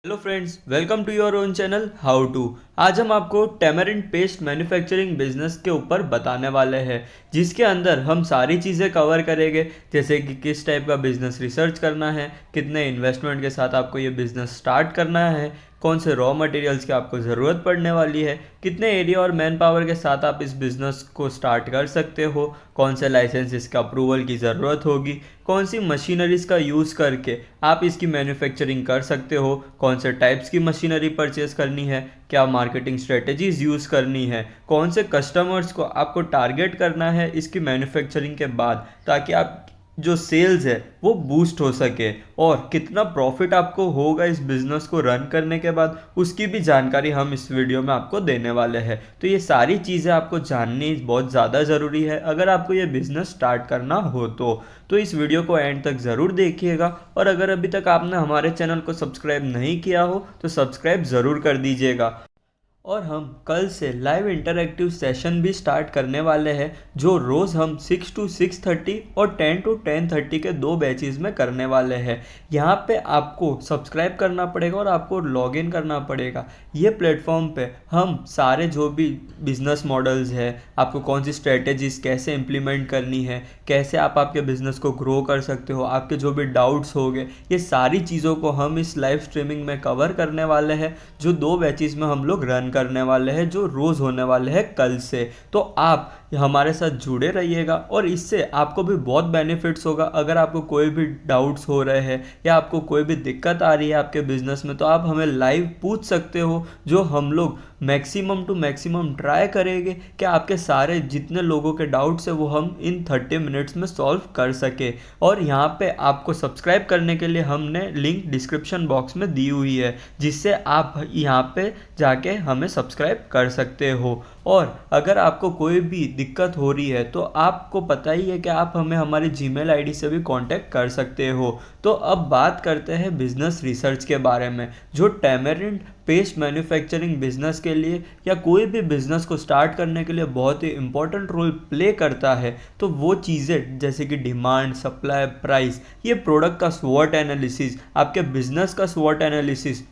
Hello friends, welcome to your own channel how to. आज हम आपको टैमरिंड पेस्ट मैन्युफैक्चरिंग बिजनेस के ऊपर बताने वाले हैं, जिसके अंदर हम सारी चीज़ें कवर करेंगे, जैसे कि किस टाइप का बिजनेस रिसर्च करना है, कितने इन्वेस्टमेंट के साथ आपको ये बिजनेस स्टार्ट करना है, कौन से रॉ मटेरियल्स की आपको ज़रूरत पड़ने वाली है, कितने एरिया और मैन पावर के साथ आप इस बिज़नेस को स्टार्ट कर सकते हो, कौन से लाइसेंस का अप्रूवल की ज़रूरत होगी, कौन सी मशीनरीज का यूज़ करके आप इसकी मैन्युफैक्चरिंग कर सकते हो, कौन से टाइप्स की मशीनरी परचेज करनी है, क्या मार्केटिंग स्ट्रेटजीज यूज़ करनी है, कौन से कस्टमर्स को आपको टारगेट करना है इसकी मैन्युफैक्चरिंग के बाद, ताकि आप जो सेल्स है वो बूस्ट हो सके, और कितना प्रॉफिट आपको होगा इस बिज़नेस को रन करने के बाद, उसकी भी जानकारी हम इस वीडियो में आपको देने वाले हैं। तो ये सारी चीज़ें आपको जाननी बहुत ज़्यादा ज़रूरी है अगर आपको ये बिज़नेस स्टार्ट करना हो तो इस वीडियो को एंड तक ज़रूर देखिएगा। और अगर अभी तक आपने हमारे चैनल को सब्सक्राइब नहीं किया हो तो सब्सक्राइब ज़रूर कर दीजिएगा। और हम कल से लाइव इंटरैक्टिव सेशन भी स्टार्ट करने वाले हैं, जो रोज़ हम 6 to 6:30 और 10 to 10:30 के दो बैचेज़ में करने वाले हैं। यहाँ पे आपको सब्सक्राइब करना पड़ेगा और आपको लॉगिन करना पड़ेगा। ये प्लेटफॉर्म पे हम सारे जो भी बिजनेस मॉडल्स है, आपको कौन सी स्ट्रेटेजीज कैसे इम्प्लीमेंट करनी है, कैसे आप आपके बिजनेस को ग्रो कर सकते हो, आपके जो भी डाउट्स हो गए, ये सारी चीज़ों को हम इस लाइव स्ट्रीमिंग में कवर करने वाले हैं, जो दो बैचेज़ में हम लोग रन करने वाले हैं, जो रोज़ होने वाले हैं कल से। तो आप हमारे साथ जुड़े रहिएगा और इससे आपको भी बहुत बेनिफिट्स होगा। अगर आपको कोई भी डाउट्स हो रहे हैं या आपको कोई भी दिक्कत आ रही है आपके बिजनेस में, तो आप हमें लाइव पूछ सकते हो, जो हम लोग मैक्सिमम टू मैक्सिमम ट्राई करेंगे कि आपके सारे जितने लोगों के डाउट्स है वो हम इन 30 मिनट्स में सॉल्व कर सके। और यहाँ पे आपको सब्सक्राइब करने के लिए हमने लिंक डिस्क्रिप्शन बॉक्स में दी हुई है, जिससे आप यहाँ पे जाके हमें सब्सक्राइब कर सकते हो। और अगर आपको कोई भी दिक्कत हो रही है तो आपको पता ही है कि आप हमें हमारी जीमेल आईडी से भी कांटेक्ट कर सकते हो। तो अब बात करते हैं बिजनेस रिसर्च के बारे में, जो टैमरिंड पेस्ट मैन्युफैक्चरिंग बिजनेस के लिए या कोई भी बिजनेस को स्टार्ट करने के लिए बहुत ही इंपॉर्टेंट रोल प्ले करता है। तो वो चीज़ें जैसे कि डिमांड, सप्लाई, प्राइस, ये प्रोडक्ट का स्वॉट एनालिसिस, आपके बिजनेस का स्वॉट एनालिसिस,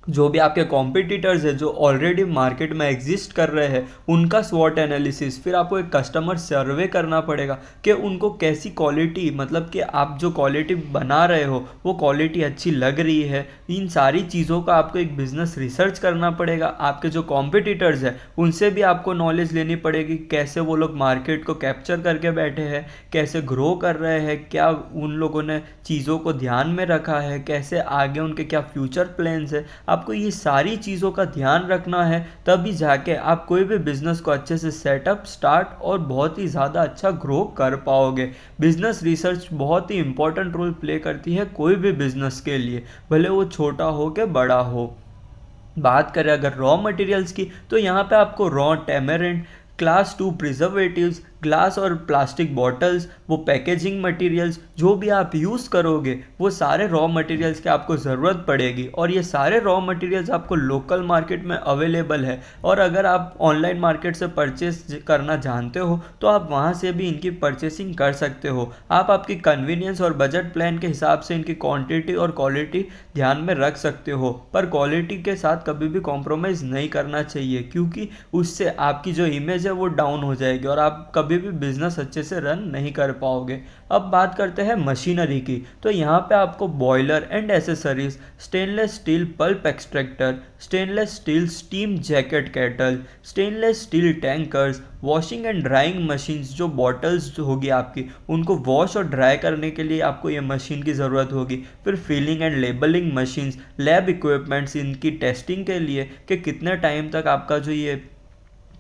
जो भी आपके कॉम्पिटिटर्स है जो ऑलरेडी मार्केट में एग्जिस्ट कर रहे हैं उनका स्वॉट एनालिसिस, फिर आपको एक कस्टमर सर्वे करना पड़ेगा कि उनको कैसी क्वालिटी, मतलब कि आप जो क्वालिटी बना रहे हो वो क्वालिटी अच्छी लग रही है। इन सारी चीज़ों का आपको एक बिजनेस रिसर्च करना पड़ेगा। आपके जो कॉम्पिटिटर्स हैं उनसे भी आपको नॉलेज लेनी पड़ेगी, कैसे वो लोग मार्केट को कैप्चर करके बैठे हैं, कैसे ग्रो कर रहे हैं, क्या उन लोगों ने चीज़ों को ध्यान में रखा है, कैसे आगे उनके क्या फ्यूचर प्लान्स है। आपको ये सारी चीज़ों का ध्यान रखना है, तभी जाके आप कोई भी बिजनेस को अच्छे से सेटअप, स्टार्ट और बहुत ही ज़्यादा अच्छा ग्रो कर पाओगे। बिजनेस रिसर्च बहुत ही इंपॉर्टेंट रोल प्ले करती है कोई भी बिजनेस के लिए, भले वो छोटा हो के बड़ा हो। बात करें अगर रॉ मटेरियल्स की, तो यहाँ पे आपको raw tamarind, class 2 preservatives, glass और प्लास्टिक बॉटल्स, वो पैकेजिंग मटेरियल्स जो भी आप यूज़ करोगे वो सारे रॉ मटेरियल्स की आपको ज़रूरत पड़ेगी। और ये सारे रॉ मटेरियल्स आपको लोकल मार्केट में अवेलेबल है, और अगर आप ऑनलाइन मार्केट से परचेस करना जानते हो तो आप वहाँ से भी इनकी परचेसिंग कर सकते हो। आप आपकी कन्वीनियंस और बजट प्लान के हिसाब से इनकी क्वांटिटी और क्वालिटी ध्यान में रख सकते हो, पर क्वालिटी के साथ कभी भी कॉम्प्रोमाइज़ नहीं करना चाहिए, क्योंकि उससे आपकी जो इमेज है वो डाउन हो जाएगी और आप कभी भी बिजनेस अच्छे से रन नहीं कर पाओगे। अब बात करते हैं मशीनरी की, तो यहाँ पे आपको boiler and accessories, stainless steel pulp extractor, stainless steel steam jacket kettle, stainless steel tankers, washing and drawing machines, जो बॉटल्स होगी आपकी उनको वॉश और ड्राई करने के लिए आपको ये मशीन की ज़रूरत होगी। फिर filling and labelling machines, lab equipments इनकी टेस्टिंग के लिए कि कितने टाइम तक आपका जो ये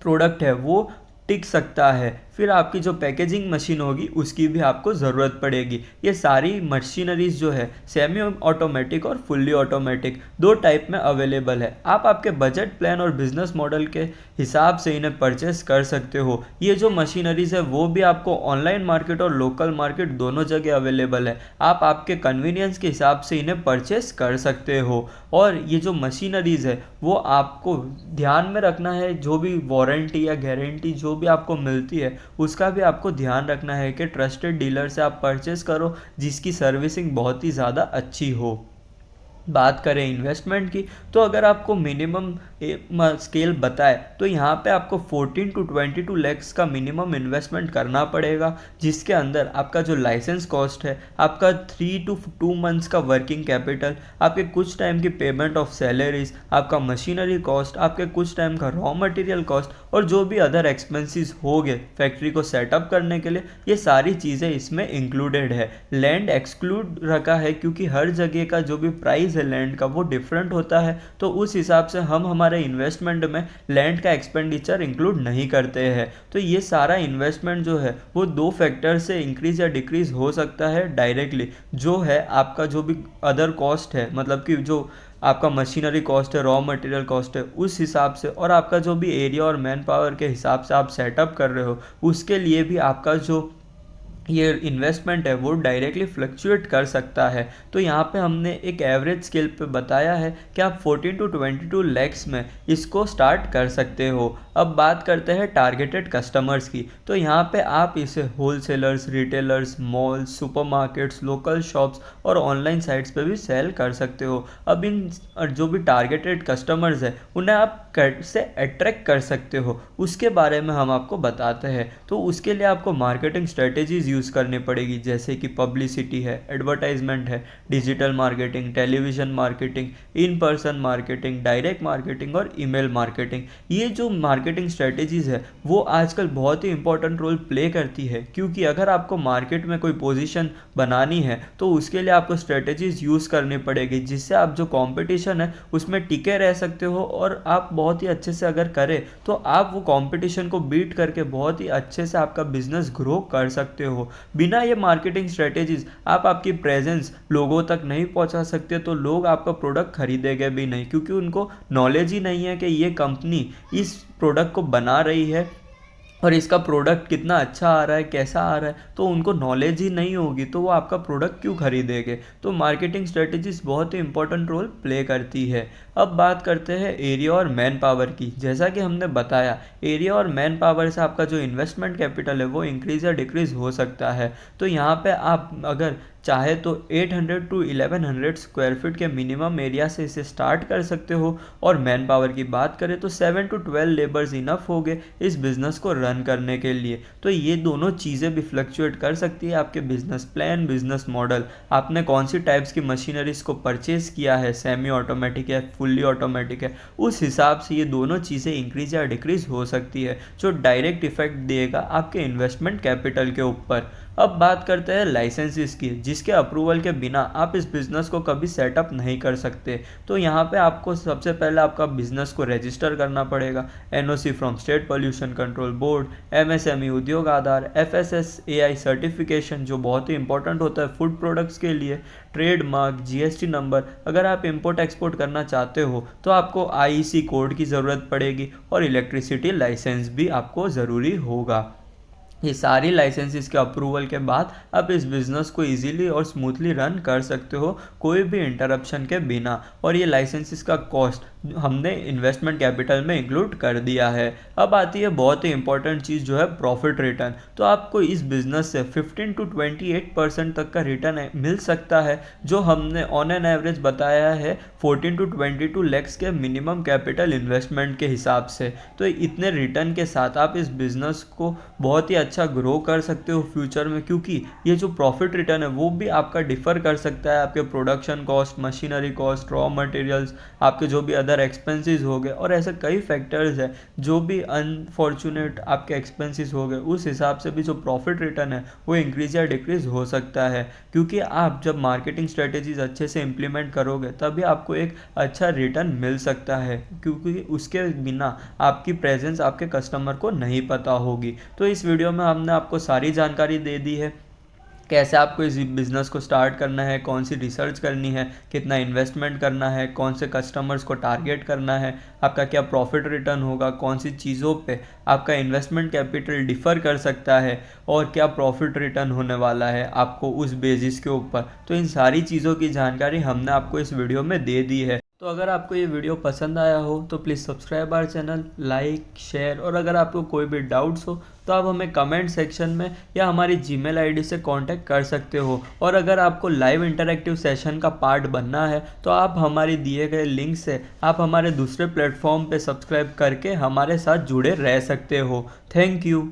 प्रोडक्ट है वो टिक सकता है। फिर आपकी जो पैकेजिंग मशीन होगी उसकी भी आपको ज़रूरत पड़ेगी। ये सारी मशीनरीज जो है सेमी ऑटोमेटिक और फुल्ली ऑटोमेटिक दो टाइप में अवेलेबल है। आप आपके बजट प्लान और बिजनेस मॉडल के हिसाब से इन्हें परचेस कर सकते हो। ये जो मशीनरीज है वो भी आपको ऑनलाइन मार्केट और लोकल मार्केट दोनों जगह अवेलेबल है। आप आपके कन्वीनियंस के हिसाब से इन्हें परचेस कर सकते हो। और ये जो मशीनरीज है वो आपको ध्यान में रखना है, जो भी वारंटी या गारंटी जो भी आपको मिलती है उसका भी आपको ध्यान रखना है कि ट्रस्टेड डीलर से आप परचेस करो जिसकी सर्विसिंग बहुत ही ज़्यादा अच्छी हो। बात करें इन्वेस्टमेंट की, तो अगर आपको मिनिमम स्केल बताए तो यहाँ पे आपको 14 टू 22 लैक्स का मिनिमम इन्वेस्टमेंट करना पड़ेगा, जिसके अंदर आपका जो लाइसेंस कॉस्ट है, आपका 3 टू 2 मंथ्स का वर्किंग कैपिटल, आपके कुछ टाइम की पेमेंट ऑफ सैलरीज, आपका मशीनरी कॉस्ट, आपके कुछ टाइम का रॉ मटेरियल कॉस्ट और जो भी अदर एक्सपेंसेस हो गए फैक्ट्री को सेटअप करने के लिए, ये सारी चीज़ें इसमें इंक्लूडेड है। लैंड एक्सक्लूड रखा है क्योंकि हर जगह का जो भी प्राइस है लैंड का वो डिफरेंट होता है, तो उस हिसाब से हम हमारे इन्वेस्टमेंट में लैंड का एक्सपेंडिचर इंक्लूड नहीं करते हैं। तो ये सारा इन्वेस्टमेंट जो है वो दो फैक्टर से इंक्रीज या डिक्रीज हो सकता है डायरेक्टली, जो है आपका जो भी अदर कॉस्ट है, मतलब कि जो आपका मशीनरी कॉस्ट है, रॉ मटेरियल कॉस्ट है, उस हिसाब से, और आपका जो भी एरिया और मैन पावर के हिसाब से आप सेटअप कर रहे हो उसके लिए भी आपका जो ये इन्वेस्टमेंट है वो डायरेक्टली फ्लक्चुएट कर सकता है। तो यहाँ पे हमने एक एवरेज स्केल पे बताया है कि आप 14 टू 22 लैक्स में इसको स्टार्ट कर सकते हो। अब बात करते हैं टारगेटेड कस्टमर्स की, तो यहाँ पे आप इसे wholesalers, retailers, malls, supermarkets, local shops और ऑनलाइन साइट्स पे भी सेल कर सकते हो। अब इन जो भी टारगेटेड कस्टमर्स है उन्हें आप कैसे अट्रैक्ट कर सकते हो उसके बारे में हम आपको बताते हैं। तो उसके लिए आपको मार्केटिंग स्ट्रेटेजीज यूज़ करनी पड़ेगी, जैसे कि पब्लिसिटी है, एडवर्टाइजमेंट है, digital marketing, television marketing, in person marketing, direct marketing और ईमेल मार्केटिंग। ये जो मार्केटिंग स्ट्रेटेजीज है वो आजकल बहुत ही इंपॉर्टेंट रोल प्ले करती है, क्योंकि अगर आपको मार्केट में कोई पोजीशन बनानी है तो उसके लिए आपको स्ट्रेटेजीज यूज़ करनी पड़ेगी, जिससे आप जो कंपटीशन है उसमें टिके रह सकते हो, और आप बहुत ही अच्छे से अगर करें तो आप वो कंपटीशन को बीट करके बहुत ही अच्छे से आपका बिजनेस ग्रो कर सकते हो। बिना ये मार्केटिंग स्ट्रेटेजीज आप आपकी प्रेजेंस लोगों तक नहीं पहुंचा सकते, तो लोग आपका प्रोडक्ट खरीदेंगे भी नहीं, क्योंकि उनको नॉलेज ही नहीं है कि ये कंपनी इस प्रोडक्ट को बना रही है और इसका प्रोडक्ट कितना अच्छा आ रहा है, कैसा आ रहा है, तो उनको नॉलेज ही नहीं होगी तो वो आपका प्रोडक्ट क्यों खरीदेंगे। तो मार्केटिंग स्ट्रेटेजीज बहुत ही इंपॉर्टेंट रोल प्ले करती है। अब बात करते हैं एरिया और मैन पावर की। जैसा कि हमने बताया, एरिया और मैन पावर से आपका जो इन्वेस्टमेंट कैपिटल है वो इंक्रीज या डिक्रीज हो सकता है। तो यहाँ पे आप अगर चाहे तो 800 टू 1100 स्क्वायर फीट के मिनिमम एरिया से इसे स्टार्ट कर सकते हो, और मैन पावर की बात करें तो 7 टू 12 लेबर्स इनफ हो गए इस बिज़नेस को रन करने के लिए। तो ये दोनों चीज़ें भी फ्लक्चुएट कर सकती है आपके बिजनेस प्लान, बिजनेस मॉडल, आपने कौन सी टाइप्स की मशीनरीज को परचेज किया है, सेमी ऑटोमेटिक है, फुल्ली ऑटोमेटिक है, उस हिसाब से ये दोनों चीज़ें इंक्रीज या डिक्रीज हो सकती है, जो डायरेक्ट इफेक्ट देगा आपके इन्वेस्टमेंट कैपिटल के ऊपर। अब बात करते हैं लाइसेंसेस की, जिसके अप्रूवल के बिना आप इस बिज़नेस को कभी सेटअप नहीं कर सकते। तो यहाँ पे आपको सबसे पहले आपका बिज़नेस को रजिस्टर करना पड़ेगा, NOC from state pollution control board, MSME उद्योग आधार, एफएसएसएआई सर्टिफिकेशन जो बहुत ही इंपॉर्टेंट होता है फूड प्रोडक्ट्स के लिए, ट्रेडमार्क, जीएसटी नंबर, अगर आप इंपोर्ट एक्सपोर्ट करना चाहते हो तो आपको आईईसी कोड की ज़रूरत पड़ेगी, और इलेक्ट्रिसिटी लाइसेंस भी आपको ज़रूरी होगा। ये सारी लाइसेंसेस के अप्रूवल के बाद आप इस बिज़नेस को इजीली और स्मूथली रन कर सकते हो कोई भी इंटरप्शन के बिना, और ये लाइसेंसेस का कॉस्ट हमने इन्वेस्टमेंट कैपिटल में इंक्लूड कर दिया है। अब आती है बहुत ही इंपॉर्टेंट चीज़ जो है प्रॉफिट रिटर्न। तो आपको इस बिज़नेस से 15 टू 28% तक का रिटर्न मिल सकता है, जो हमने ऑन एन एवरेज बताया है 14 टू 22 लैक्स के मिनिमम कैपिटल इन्वेस्टमेंट के हिसाब से। तो इतने रिटर्न के साथ आप इस बिज़नेस को बहुत ही अच्छा ग्रो कर सकते हो फ्यूचर में, क्योंकि ये जो प्रॉफिट रिटर्न है वो भी आपका डिफर कर सकता है आपके production cost, machinery cost, raw materials, आपके जो भी अदर एक्सपेंसेस हो गए, और ऐसे कई फैक्टर्स हैं जो भी अनफॉर्चुनेट आपके एक्सपेंसेस हो गए, उस हिसाब से भी जो प्रॉफिट रिटर्न है वो इंक्रीज या डिक्रीज हो सकता है। क्योंकि आप जब मार्केटिंग स्ट्रेटेजीज अच्छे से इंप्लीमेंट करोगे तभी आपको एक अच्छा रिटर्न मिल सकता है, क्योंकि उसके बिना आपकी प्रेजेंस आपके कस्टमर को नहीं पता होगी। तो इस वीडियो में हमने आपको सारी जानकारी दे दी है, कैसे आपको इस बिज़नेस को स्टार्ट करना है, कौन सी रिसर्च करनी है, कितना इन्वेस्टमेंट करना है, कौन से कस्टमर्स को टारगेट करना है, आपका क्या प्रॉफिट रिटर्न होगा, कौन सी चीज़ों पे आपका इन्वेस्टमेंट कैपिटल डिफ़र कर सकता है, और क्या प्रॉफिट रिटर्न होने वाला है आपको उस बेसिस के ऊपर। तो इन सारी चीज़ों की जानकारी हमने आपको इस वीडियो में दे दी है। तो अगर आपको ये वीडियो पसंद आया हो तो please subscribe our channel, like, share, और अगर आपको कोई भी डाउट्स हो तो आप हमें कमेंट सेक्शन में या हमारी जीमेल आईडी से कांटेक्ट कर सकते हो। और अगर आपको लाइव इंटरैक्टिव सेशन का पार्ट बनना है तो आप हमारे दिए गए लिंक से आप हमारे दूसरे प्लेटफॉर्म पे सब्सक्राइब करके हमारे साथ जुड़े रह सकते हो। Thank you.